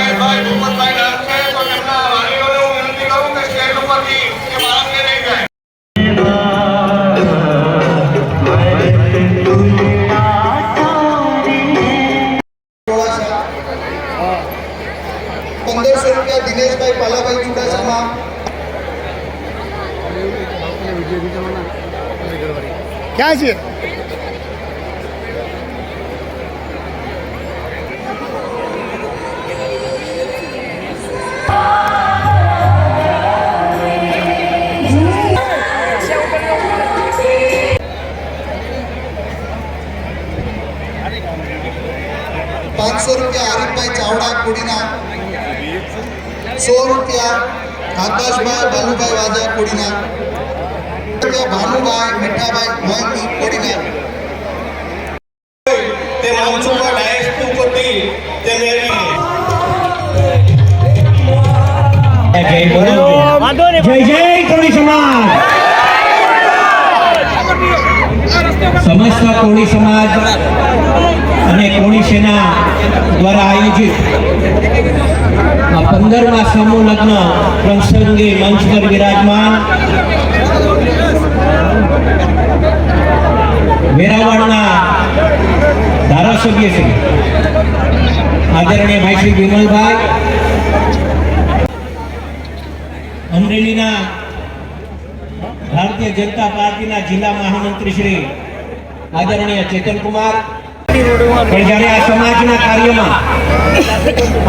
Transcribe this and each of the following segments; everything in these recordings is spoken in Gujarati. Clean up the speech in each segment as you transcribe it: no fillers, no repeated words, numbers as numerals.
મહેશભાઈ ભૂપતભાઈ નામ છે તો તેમના વાલીઓને હું વિનંતી કરું કે સ્ટેજ ઉપરથી એ બાળકને લઈ જાય. ₹1500 દિનેશભાઈ પાલાભાઈ ચુડાસમા. ક્યાં છે? ₹500 આરીફભાઈ ચાવડા કુડીના. ₹100 આકાશભાઈ બાલુભાઈ વાજા કુડીના. ભાનુભાઈ મીઠાભાઈ મોહનજી કુડીના. તે માનસુભા ડાયસ ઉપરથી તે મેળવીને જય જય કોળી સમાજ. સમસ્ત કોળી સમાજ અને કોળી સેના દ્વારા આયોજિત 15મા સમૂહ લગ્ન પ્રસંગે મંચ પર વિરાજમાન વેરાવળના ધારાસભ્ય શ્રી આદરણીય ભાઈ શ્રી વિમલભાઈ, અમરેલીના ભારતીય જનતા પાર્ટીના જિલ્લા મહામંત્રી શ્રી આદરણીય ચેતનકુમાર, પણ જ્યારે આ સમાજના કાર્યમાં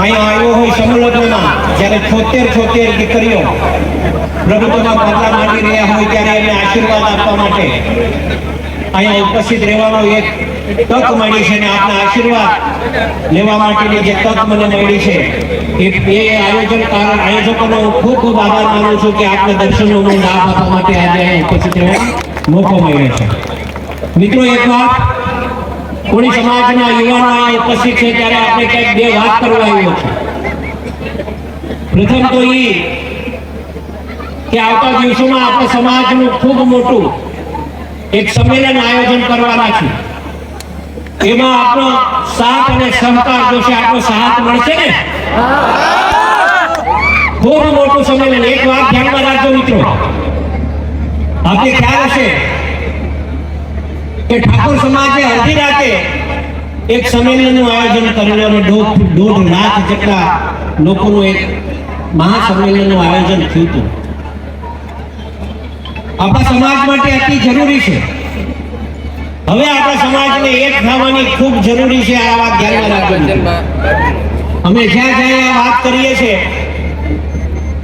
અહીંયા આવ્યો હોય સમૂહલગ્નમાં, જ્યારે 76 દીકરીઓ પ્રભુત્વમાં પગલાં માંડી રહ્યા હોય ત્યારે એમને આશીર્વાદ આપવા માટે અહીંયા ઉપસ્થિત રહેવાનો એક તક મળી છે અને આપના આશીર્વાદ લેવા માટેની જે તક મને મળી છે એ આયોજકોનો ખૂબ ખૂબ આભાર માનું છું કે આપને દર્શનનો લાભ આપવા માટે આજે ઉપસ્થિત રહેવાનો મોકો મળ્યો છે. મિત્રો, એક વાત કોળી સમાજના યુવાનો અહીંયા ઉપસ્થિત છે ત્યારે આપણે કંઈક બે વાત કરવા આવ્યો છે. પ્રથમ તો એ કે આવતા દિવસોમાં આપણા સમાજનું ખૂબ મોટું એક સંમેલન આયોજન કરવાના છે. એમાં આપણો સાથ અને સહકાર જોશે, આપણો સાથ મળશે ને. ખૂબ મોટું સંમેલન. એક વાત ધ્યાનમાં રાખજો મિત્રો, આપણે ખ્યાલ હશે કે ઠાકોર સમાજે અડધી રાતે એક સંમેલનનું આયોજન કરેલું અને 1.5 લાખ જેટલા લોકોનું એક મહાસંમેલનનું આયોજન થયું હતું. આપણા સમાજ માટે અતિ જરૂરી છે. હવે આપણા સમાજને એક થવાની ખૂબ જરૂરી છે. આ વાત ધ્યાનમાં રાખજો. અમે જ્યાં જ્યાં વાત કરીએ છીએ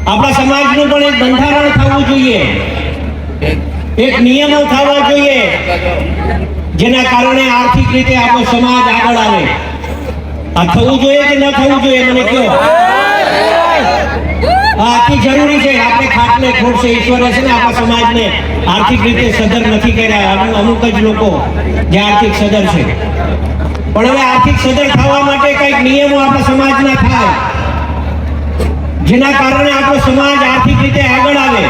આપણા સમાજનું પણ એક બંધારણ થવું જોઈએ, એક નિયમો થવા જોઈએ જેના કારણે આર્થિક રીતે આપણો સમાજ આગળ આવે. આ થવું જોઈએ કે ન થવું જોઈએ મને કહો. આ અતિ જરૂરી છે. આપણે ખાટલે ખોટશે ઈશ્વરે છે ને આપણા સમાજને આર્થિક રીતે સદ્ધર નથી કર્યા. અમુક જ લોકો જે આર્થિક સદ્ધર છે, પણ હવે આર્થિક સદ્ધર થવા માટે કંઈક નિયમો આપણા સમાજના થાય જેના કારણે આપણો સમાજ આર્થિક રીતે આગળ આવે.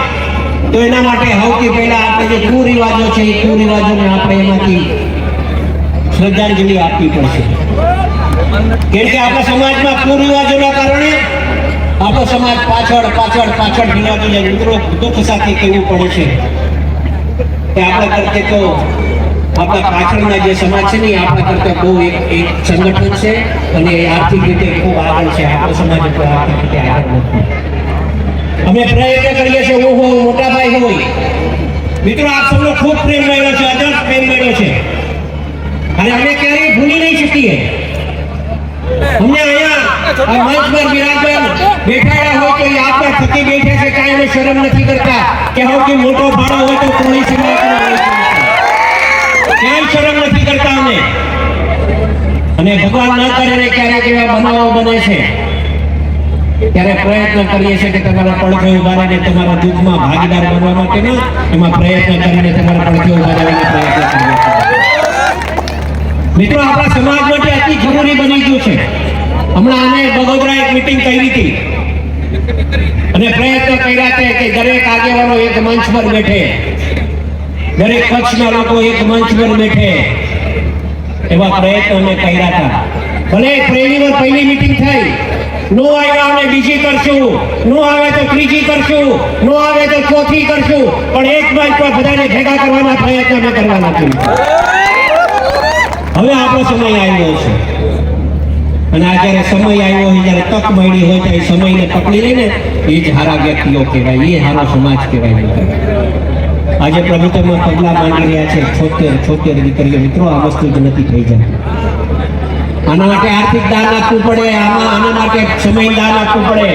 તો એના માટે સૌથી પહેલા આપણે જે કુરિવાજો છે એ કુરિવાજોને આપણે એમાંથી શ્રદ્ધાંજલિ આપવી પડશે. કેમ કે આપણા સમાજમાં કુરિવાજોના કારણે આપણો સમાજ પાછળ ઢીલાતો જાય. મિત્રો, દુઃખ સાથે કહેવું પડે છે કે આપણા કરતે તો આપણા પાછળના જે સમાજ છે ને આપણા કરતા બહુ એક સંગઠન છે અને આર્થિક રીતે ખૂબ આગળ છે. આપણો સમાજ આર્થિક રીતે આગળ નથી. અમે પ્રયત્ન કરીએ છીએ. હું મોટા ભાઈ હોય મિત્રો, આપ સૌનો ખૂબ પ્રેમ મળ્યો છે, અદર્શ પ્રેમ મળ્યો છે અને અમે ક્યારેય ભૂલી નહીં શકીએ. અમને અહીંયા મંચ પર વિરાજમાન બેઠાયા હોય તો એ આપણા થકી બેઠા છે, કાંઈ અમે શરમ નથી કરતા કે સૌથી મોટો ફાળો હોય તો કોળી સમાજનો હોય. ક્યાંય શરમ નથી કરતા અમે. અને ભગવાન ન કરે ક્યારેક એવા બનાવો બને છે ત્યારે પ્રયત્ન કરીએ છીએ કે તમારા પડખે ઉભા રહીને તમારા દુઃખમાં ભાગીદાર બનવા માટે એમાં પ્રયત્ન કરીને તમારા પડખે ઉભા રહેવાનો પ્રયત્ન કરીએ છીએ. મિત્રો, આપણા સમાજ માટે અતિ જરૂરી બની ગયું છે. હમણાં અમે બગોદરા એક મીટિંગ કરી હતી અને પ્રયત્ન કર્યા છે કે દરેક આગેવાનો એક મંચ પર બેઠે, દરેક પક્ષના લોકો એક મંચ પર બેઠે, એવા પ્રયત્નો અમે કર્યા હતા. ભલે પહેલી મીટિંગ થઈ નો આવ્યા અમે બીજી કરશું, નો આવે તો ત્રીજી કરશું, નો આવે તો ચોથી કરશું, પણ એક મંચ પર બધાને ભેગા કરવાના પ્રયત્ન અમે કરવાના છે. હવે આપણો સમય આવ્યો છે અને આ જ્યારે સમય આવ્યો હોય, જ્યારે તક મળી હોય ત્યારે સમયને પકડી લઈને એ જ હારા વ્યક્તિઓ કહેવાય, એ હારો સમાજ કહેવાય. આજે પ્રભુત્વમાં પગલા માંડી રહ્યા છે 76 દીકરીઓ. મિત્રો, આ વસ્તુ જ નથી થઈ જાય. આના માટે આર્થિક દાન આપવું પડે, આના માટે સમય દાન આપવું પડે.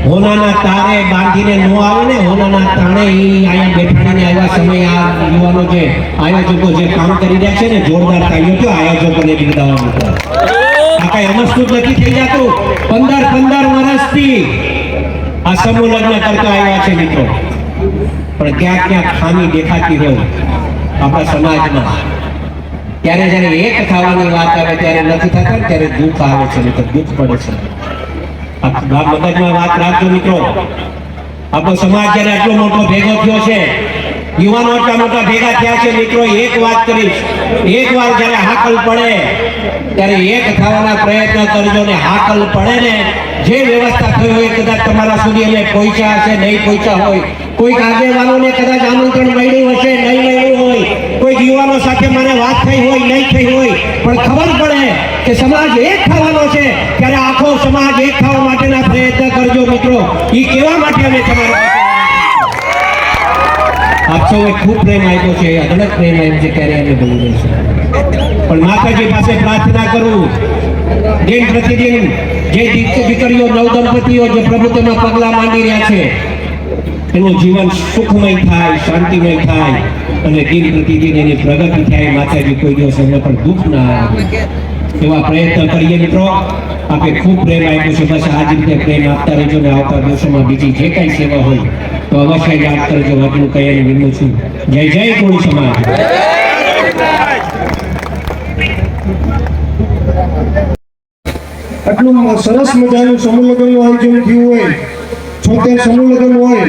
હોનાના તારે બાંધીને નો આવે ને, હોનાના તાણે એ અહીંયા બેઠાડીને આવ્યા સમય આ યુવાનો જે આયોજકો જે કામ કરી રહ્યા છે ને, જોરદાર તાળીઓ તો આયોજકોને બિરદાવવાનું. આ કઈ અમસ્તું નથી થઈ જતું. 15 વર્ષથી આ સમૂહ લગ્ન કરતા આવ્યા છે મિત્રો, પણ ક્યાંક ખામી દેખાતી હોય આપણા સમાજમાં. ત્યારે જ્યારે એક થવાની વાત આવે ત્યારે નથી થતા, ત્યારે દુઃખ આવે છે, મિત્રો દુઃખ પડે છે. મગજમાં વાત રાખજો મિત્રો. આપણો સમાજ જ્યારે આટલો મોટો ભેગો થયો છે, યુવાનો આટલા મોટા ભેગા થયા છે મિત્રો, એક વાત કરીશ, એક વાર જ્યારે હાકલ પડે ત્યારે એક થવાના પ્રયત્ન કરજો ને હાકલ પડે ને, જે વ્યવસ્થા થઈ હોય કદાચ તમારા સુધી એને પહોંચ્યા હશે, નહીં પહોંચ્યા હોય, કોઈક આગેવાનોને કદાચ આમંત્રણ મળ્યું હશે, નહીં મળ્યું હોય, કોઈક યુવાનો સાથે મને વાત થઈ હોય, નહીં થઈ હોય, પણ ખબર પડે કે સમાજ એક થવાનો છે ત્યારે આખો સમાજ એક થવા માટેના પ્રયત્ન કરજો મિત્રો. એ કહેવા માટે અમે તમારા આપ સૌએ ખૂબ પ્રેમ આપ્યો છે, અઢળક પ્રેમ આપ્યો છે, ત્યારે અમે બોલી રહીશું. પણ માતાજી પાસે પ્રાર્થના કરું, દિન પ્રતિદિન જે દીકરીઓ નવદંપતિઓ જે પ્રભુત્વમાં પગલા માંડી રહ્યા છે એનું જીવન સુખમય થાય, શાંતિમય થાય અને દિન પ્રતિદિન એની પ્રગતિ થાય. માતાજી કોઈ દિવસ એમને પણ દુઃખ ના આવે એવા પ્રયત્ન કરીએ મિત્રો. આપે ખૂબ પ્રેમ આપ્યો છે, બસ આ જ રીતે પ્રેમ આપતા રહેજો ને આવતા દિવસોમાં બીજી જે કઈ સેવા હોય તો અવશ્ય યાદ કરજો. આટલું કહીને વિનવું છું. જય જય કોળી સમાજ. આટલું સરસ મજાનું સમૂહ લગ્નનું આયોજન થયું હોય, 76 સમૂહ લગ્ન હોય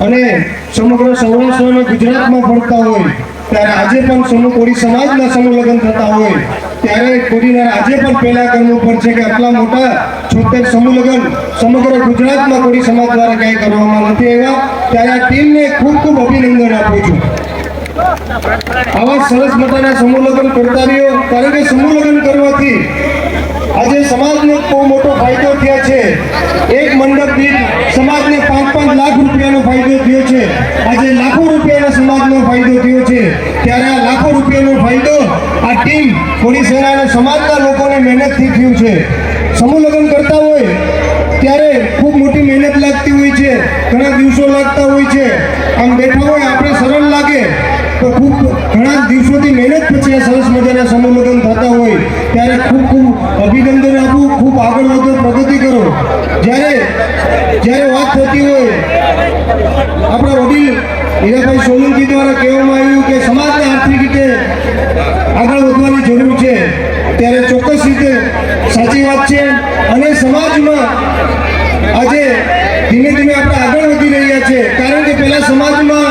અને સમગ્ર સૌરાષ્ટ્ર અને ગુજરાતમાં ફરતા હોય, ત્યારે આજે પણ સમૂહ કોળી સમાજના સમૂહ લગ્ન થતા હોય ત્યારે કોળીના આજે પણ પહેલા કરવું પડશે કે આટલા મોટા 76 સમૂહ લગ્ન સમગ્ર ગુજરાતમાં કોળી સમાજ દ્વારા ક્યાંય કરવામાં નથી આવ્યા. ત્યારે આ ટીમને ખૂબ ખૂબ અભિનંદન આપું છું. આવા સરસ મજાના સમૂહ લગ્ન કરતા રહ્યો, કારણ કે સમૂહ લગ્ન કરવાથી આજે સમાજને બહુ મોટો ફાયદો થયો છે. એક મંડપ દીઠ સમાજને 5-5 લાખ રૂપિયાનો ફાયદો થયો છે. આજે લાખો રૂપિયાનો સમાજનો ફાયદો થયો છે. ત્યારે આ લાખો રૂપિયાનો ફાયદો આ ટીમ કોળી સેનાના સમાજના લોકોને મહેનતથી થયું છે. સમૂહ લગ્ન કરતા હોય ત્યારે ખૂબ મોટી મહેનત લાગતી હોય છે, ઘણા દિવસો લાગતા હોય છે. આમ બેઠા હોય આપણે સરળ લાગે તો ખૂબ ઘણા દિવસોથી મહેનત પછી આ સરસ મજાના સમૂહ લગ્ન થતા હોય ત્યારે ખૂબ ખૂબ અભિનંદન આપું. ખૂબ આગળ વધો, પ્રગતિ કરો. જ્યારે વાત થતી હોય આપણા વડીલ હીરાભાઈ સોલંકી દ્વારા કહેવામાં આવ્યું કે સમાજને આર્થિક રીતે આગળ વધવાની જરૂર છે, ત્યારે ચોક્કસ રીતે સાચી વાત છે. અને સમાજમાં આજે ધીમે ધીમે આપણે આગળ વધી રહ્યા છે, કારણ કે પહેલા સમાજમાં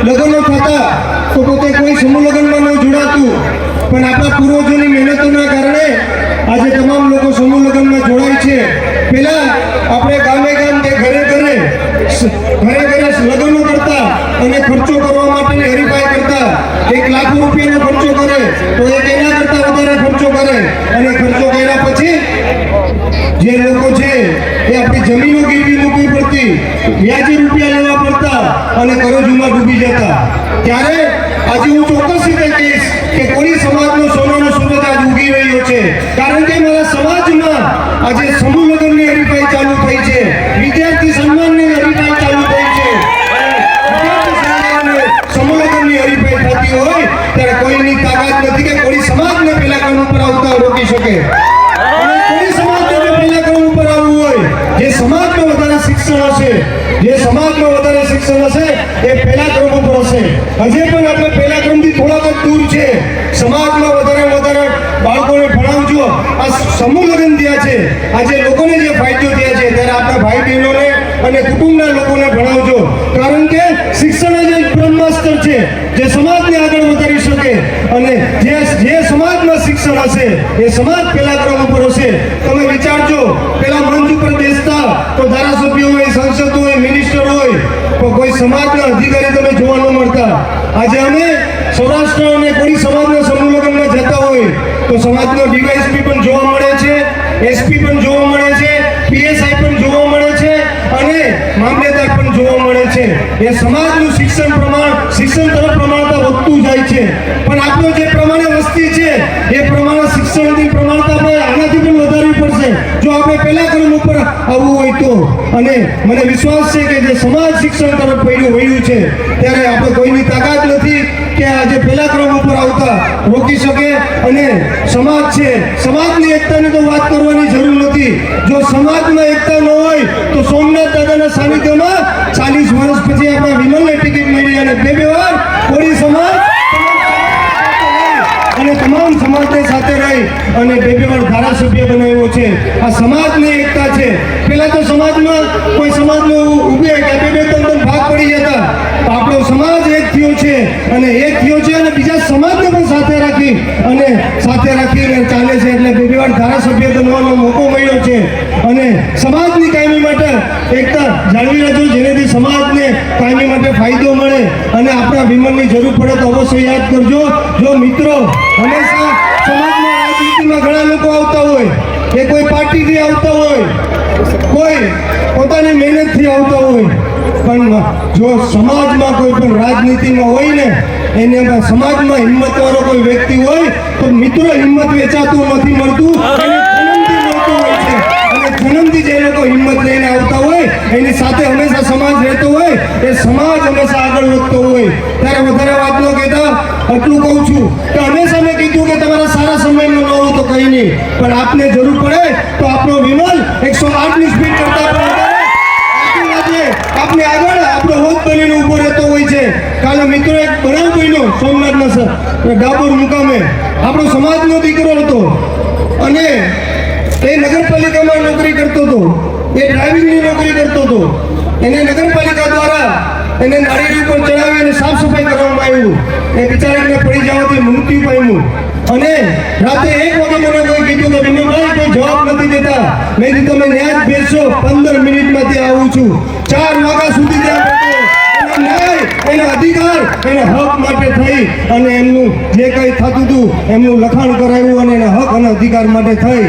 લગ્નો થતા તો પોતે કોઈ સમૂહ લગ્નમાં ન જોડાતું, પણ આપણા પૂર્વજોની મહેનતોના કારણે આજે તમામ લોકો સમૂહ લગ્નમાં જોડાય છે. પહેલા આપણે ગામે ગામ કે ઘરે ઘરે લગ્નો કરતા અને ખર્ચો કરવા માટે હરીફાઈ કરતા. 1 લાખ રૂપિયાનો ખર્ચો કરે તો એક એના કરતા વધારે ખર્ચો કરે, અને ખર્ચો કર્યા પછી જે લોકો છે એ આપણી જમીનો ગીરવી મૂકવી પડતી, વ્યાજે રૂપિયા લેવા પડતા અને કરજોમાં ડૂબી જતા. ત્યારે આજે હું ચોક્કસ રીતે કહીશ કે કોળી સમાજનો સોનાનો સૂરજ આજ ઉગી રહ્યો છે, કારણ કે મારા સમાજમાં આજે સમૂહ લગ્નની હરીફાઈ ચાલુ થઈ છે, વિદ્યાર્થી સન્માનની હરીફાઈ ચાલુ થઈ છે. સમૂહ લગ્નની હરીફાઈ થતી હોય ત્યારે કોઈની તાકાત નથી કે કોળી સમાજને પહેલા કામ ઉપર આવતા રોકી શકે. અને કોળી સમાજને જો પહેલા કામ ઉપર આવવું હોય, જે સમાજમાં વધારે શિક્ષણ હશે, જે સમાજમાં વધારે શિક્ષણ હશે એ પહેલા ક્રમ ઉપર હશે. હજી પણ આપણે પહેલા ક્રમથી થોડાક જ દૂર છે. સમાજમાં વધારે બાળકોને ભણાવજો. આ સમૂહ લગ્ન થયા છે, આજે લોકોને જે ફાયદો થયા છે, ત્યારે આપણા ભાઈ બહેનોને અને કુટુંબના લોકોને ભણાવજો, કારણ કે શિક્ષણ જ એક બ્રહ્માસ્ત્ર છે જે સમાજને આગળ વધારી શકે. અને જે સમાજમાં શિક્ષણ હશે એ સમાજ પહેલા ક્રમ ઉપર હશે. તમે વિચારજો, પેલા મંચ ઉપર બેસતા તો ધારાસભ્ય હોય, સાંસદ હોય, મિનિસ્ટર હોય, તો કોઈ સમાજના અધિકારી તમે જોવા ન મળતા. આજે અમે સૌરાષ્ટ્ર અને કોળી સમાજના સમૂહ લગ્નમાં જતા હોય તો સમાજનો ડીવાયએસપી પણ જોવા મળે છે, એસપી પણ જોવા મળે છે, પીએસઆઈ પણ જોવા મળે છે અને મામલેદાર પણ જોવા મળે છે. એ સમાજનું શિક્ષણ તરફ પ્રમાણતા વધતું જાય છે. પણ આપણો જે પ્રમાણે વસ્તી છે એ પ્રમાણે શિક્ષણની પ્રમાણતા આપણે આનાથી પણ વધારવી પડશે જો આપણે પહેલા ક્રમ ઉપર આવવું હોય તો. અને મને વિશ્વાસ છે કે જે સમાજ શિક્ષણ તરફ વળ્યું છે ત્યારે આપણે કોઈની તાકાત નથી કે આજે પહેલા ક્રમ ઉપર આવતા રોકી શકે. અને સમાજ છે, સમાજની એકતાની તો વાત કરવાની જરૂર નથી. જો સમાજમાં એકતા ન હોય તો સોમનાથ દાદાના સાનિધ્યમાં 40 વર્ષ પછી આપણા વિમલને ટિકિટ મળી અને બે વાર કોળી સમાજ અને તમામ સમાજને સાથે રહી અને બે વાર ધારાસભ્ય બનાવ્યો છે. આ સમાજની એકતા છે. પહેલા તો સમાજમાં કોઈ સમાજનું ઉભે કે બે ત્રણ ભાગ પડી જતા, આપણો સમાજ એક થયો છે અને એક થયો છે અને બીજા સમાજને પણ સાથે રાખીને ચાલે છે. એટલે બે વાર ધારાસભ્ય બનવાનો મોકો મળ્યો છે અને સમાજની કાયમી માટે એકતા જાળવી રાખજો, જેનાથી સમાજને કાયમી માટે ફાયદો મળે. અને આપણા વિમલની જરૂર પડે તો અવશ્ય યાદ કરજો. જો મિત્રો હંમેશા સમાજમાં રાજનીતિમાં ઘણા લોકો આવતા હોય, કે કોઈ પાર્ટીથી આવતા હોય, કોઈ પોતાની મહેનતથી આવતા હોય, પણ જો સમાજમાં કોઈ પણ રાજનીતિમાં હોય ને એને સમાજમાં હિંમતવાળો કોઈ વ્યક્તિ હોય તો મિત્રો હિંમત વેચાતું નથી મળતું, એને જન્મથી મળતું હોય છે. અને જન્મથી જે લોકો હિંમત લઈને આવતા હોય એની સાથે હંમેશા સમાજ રહેતો હોય, એ સમાજ હંમેશા આગળ વધતો હોય. ત્યારે વધારે વાત ન કહેતા એટલું કહું છું કે હંમેશા મેં કીધું કે તમારા સારા સમયમાં ન હોય તો કંઈ નહીં, પણ આપને જરૂર પડે તો આપણો વિમલ 108ની સ્પીડ કરતા પણ આપને આગળ આપણો હોત બનીને ઉભો રહેતો હોય છે. કાલે મિત્રો એક બનાવ બન્યો સોમનાથના ડાબોર મુકામે. આપણો સમાજનો દીકરો હતો અને એ નગરપાલિકામાં નોકરી કરતો હતો, એ ડ્રાઇવિંગની નોકરી કરતો હતો. એને નગરપાલિકા દ્વારા એને નાળિયેર ઉપર ચડાવી અને સાફ સફાઈ કરવામાં આવ્યું. એ બિચારાને પડી જવાથી મૃત્યુ પામ્યું. અને રાતે 1 વાગે મને કોઈ કીધું કે વિમલભાઈ કોઈ જવાબ નથી દેતા. મેં કીધું તમે ન્યાય જ બેસશો, 15 મિનિટમાં ત્યાં આવું છું. 4 વાગ્યા સુધી ત્યાં બેઠો. એના અધિકાર એના હક માટે થઈ અને એમનું જે કંઈ થતું હતું એમનું લખાણ કરાવ્યું અને એના હક અને અધિકાર માટે થઈ.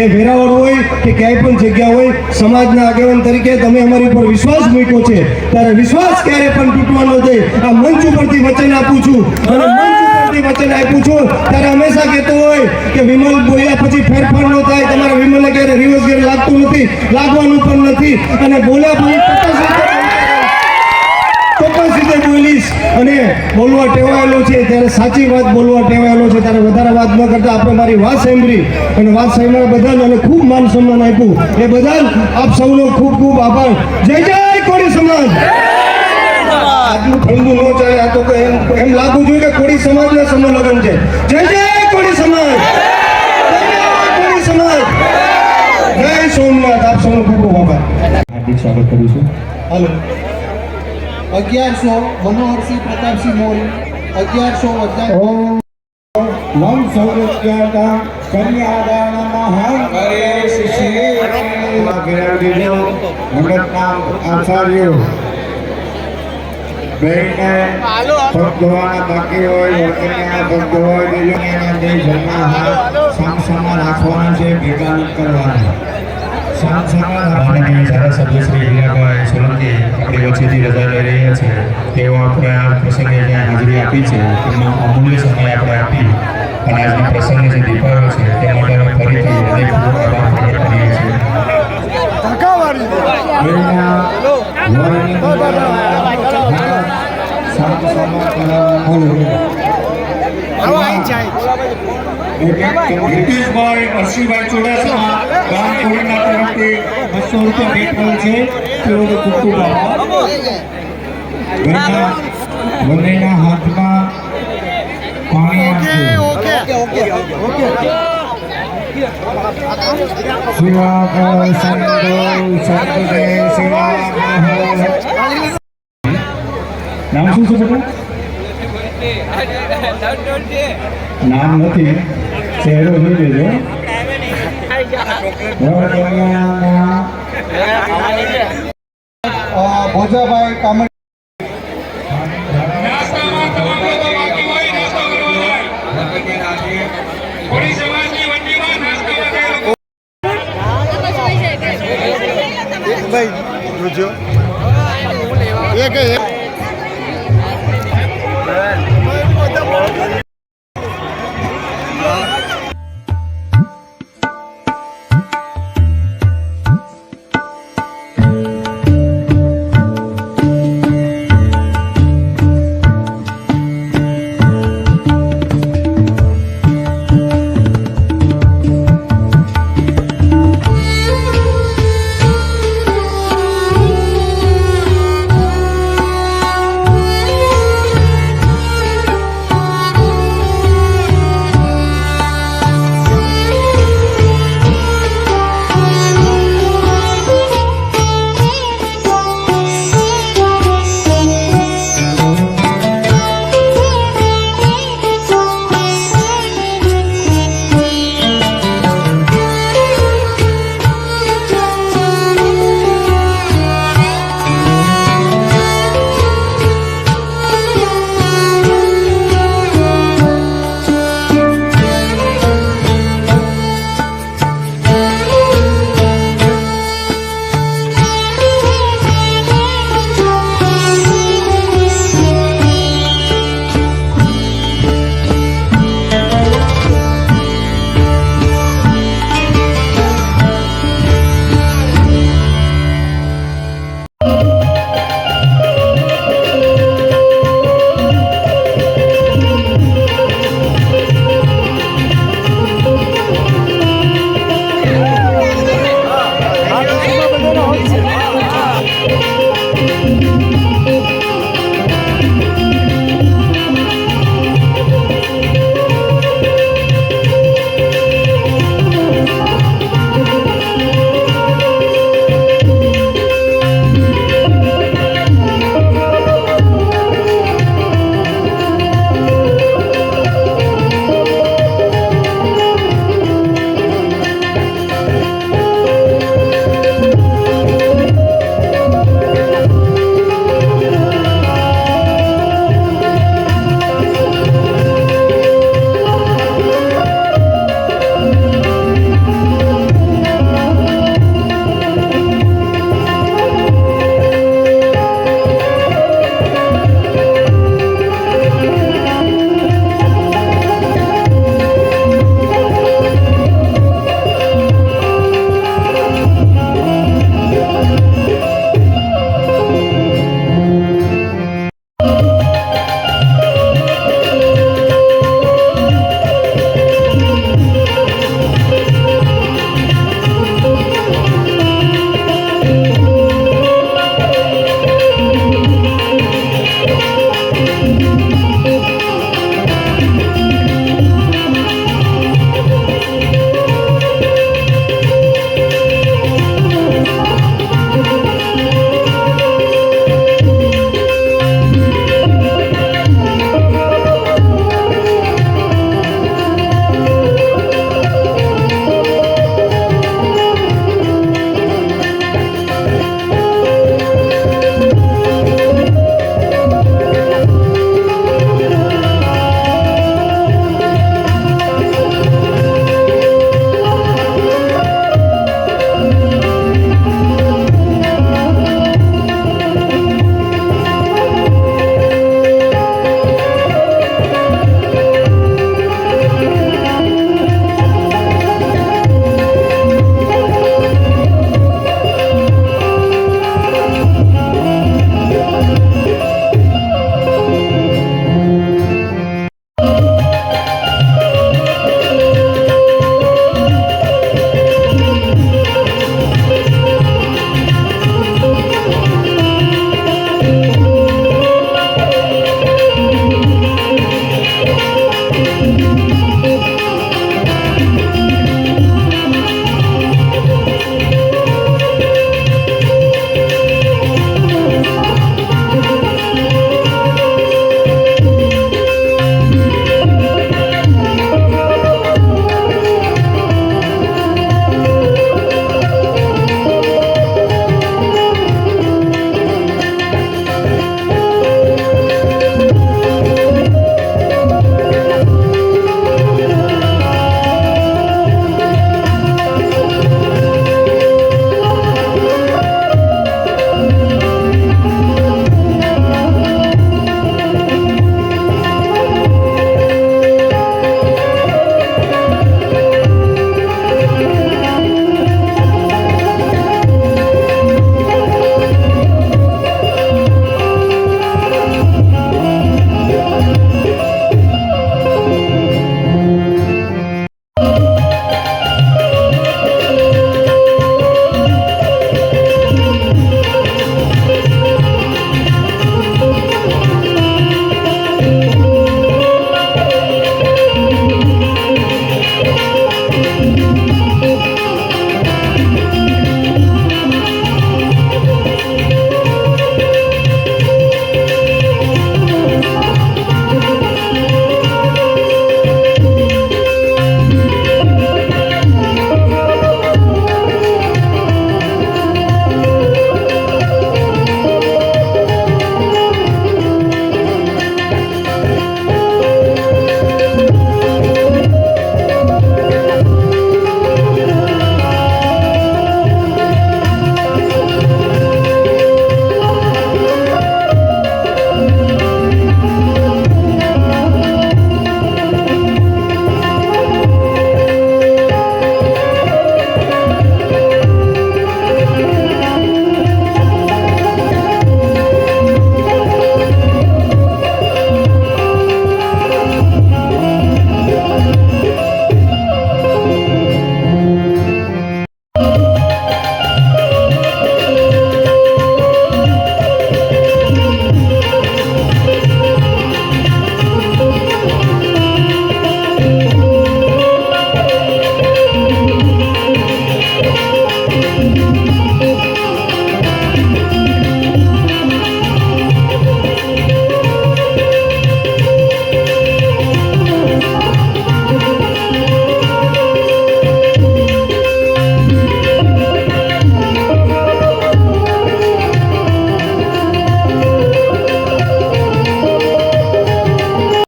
એ વેરાવળ હોય કે ક્યાંય પણ જગ્યા હોય, સમાજના આગેવાન તરીકે તમે અમારી ઉપર વિશ્વાસ મૂક્યો છે ત્યારે વિશ્વાસ ક્યારે પણ તૂટવાનો દે. આ મંચ ઉપરથી વચન આપું છું અને મંચ ઉપરથી વચન આપ્યું છું ત્યારે હંમેશા કહેતો હોય કે વિમલ બોલ્યા પછી ફેરફાર ન થાય. તમારા વિમલને ક્યારે રિવર્સ ગેર લાગતું નથી, લાગવાનું પણ નથી. અને બોલ્યા પછી ચોક્કસ રીતે બોલીશ અને બોલવા ટેવાયેલો છે ત્યારે સાચી વાત બોલવા ટેવાયેલો છે ત્યારે વધારે વાત ન કરતા આપણે મારી વાત સાંભળી અને વાત સાંભળવા બદલ અને ખૂબ માન સન્માન આપ્યું એ બદલ આપ સૌનો ખૂબ ખૂબ આભાર. જય જય કોળી સમાજ. આટલું ઠંડુ ન ચાલે, આ તો એમ લાગવું જોઈએ કે કોળી સમાજના સમૂહ લગ્ન છે. જય જય કોળી સમાજ, જય કોળી સમાજ, જય સોમનાથ. આપ સૌનો ખૂબ ખૂબ આભાર. હાર્દિક સ્વાગત કરું છું. હાલો 1100 મનોહરસિંહ પ્રતાપસિંહ મોરી 1100 વમ સૌરજ્ઞાતા કન્યાદાન મહાન આચાર્યો બેને ભગવાન બાકી હોય વર્તનના ભગવાન દેવના દે જન્મા સામસામા રાખવાના છે, ભેગા કરવાના. માનનીય ધારાસભ્ય શ્રી હીરાભાઈ સોલંકી આપણી વચ્ચેથી રજા લઈ રહ્યા છે. તેઓ આપણે આ પ્રસંગે જ્યાં હાજરી આપી છે તેમનો અમૂલ્ય સમય આપણે આપી અને આજના પ્રસંગે જે દીપાવ્યો છે તે માટે અમે ફરીથી હૃદયપૂર્વક આભાર પ્રગટ કરીએ છીએ. હિતેશભાઈ હર્ષિભાઈ ચુડાસમા ગામ કોળીના તરફથી 200 રૂપિયા ભેટ છે. તેઓને ખૂબ ખૂબ આભાર. બંનેના હાથમાં પાણી આપજો. શિવા સંતો શિવા નામ શું છે બેટા? નામ નથી, ચહેરો જોઈ લેજો. ભોજાભાઈ કામડ નાસ્તામાં તમામ લોકો બાકી હોય નાસ્તો કરવો હોય. કોળી સમાજની વંડીમાં નાસ્તો વગેરે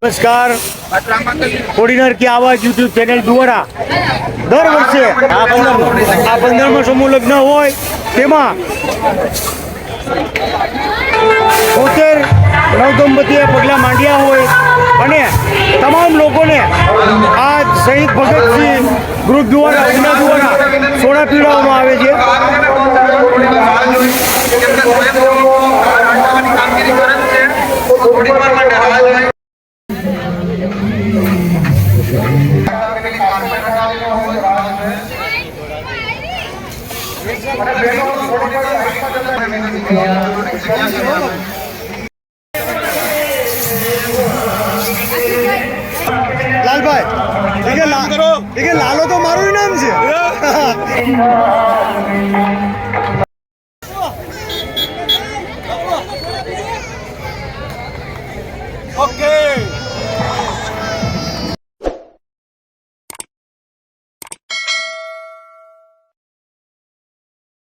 નમસ્કાર, કોડીનાર की आवाज યુટ્યુબ ચેનલ દ્વારા દર વર્ષે આ 15મો સમૂહ લગ્ન હોય તેમાં 72 નવદંપતીએ પગલાં માંડ્યા હોય અને તમામ લોકોને આ શહીદ ભગતસિંહ ગ્રુપ દ્વારા ઉના દ્વારા સોડા પીવડાવવામાં આવે છે. કામગીરી કરે છે. થોડી વાર માટે રાહ જોઈએ. લાલભાઈ લાલો તો મારું નામ છે. ઓકે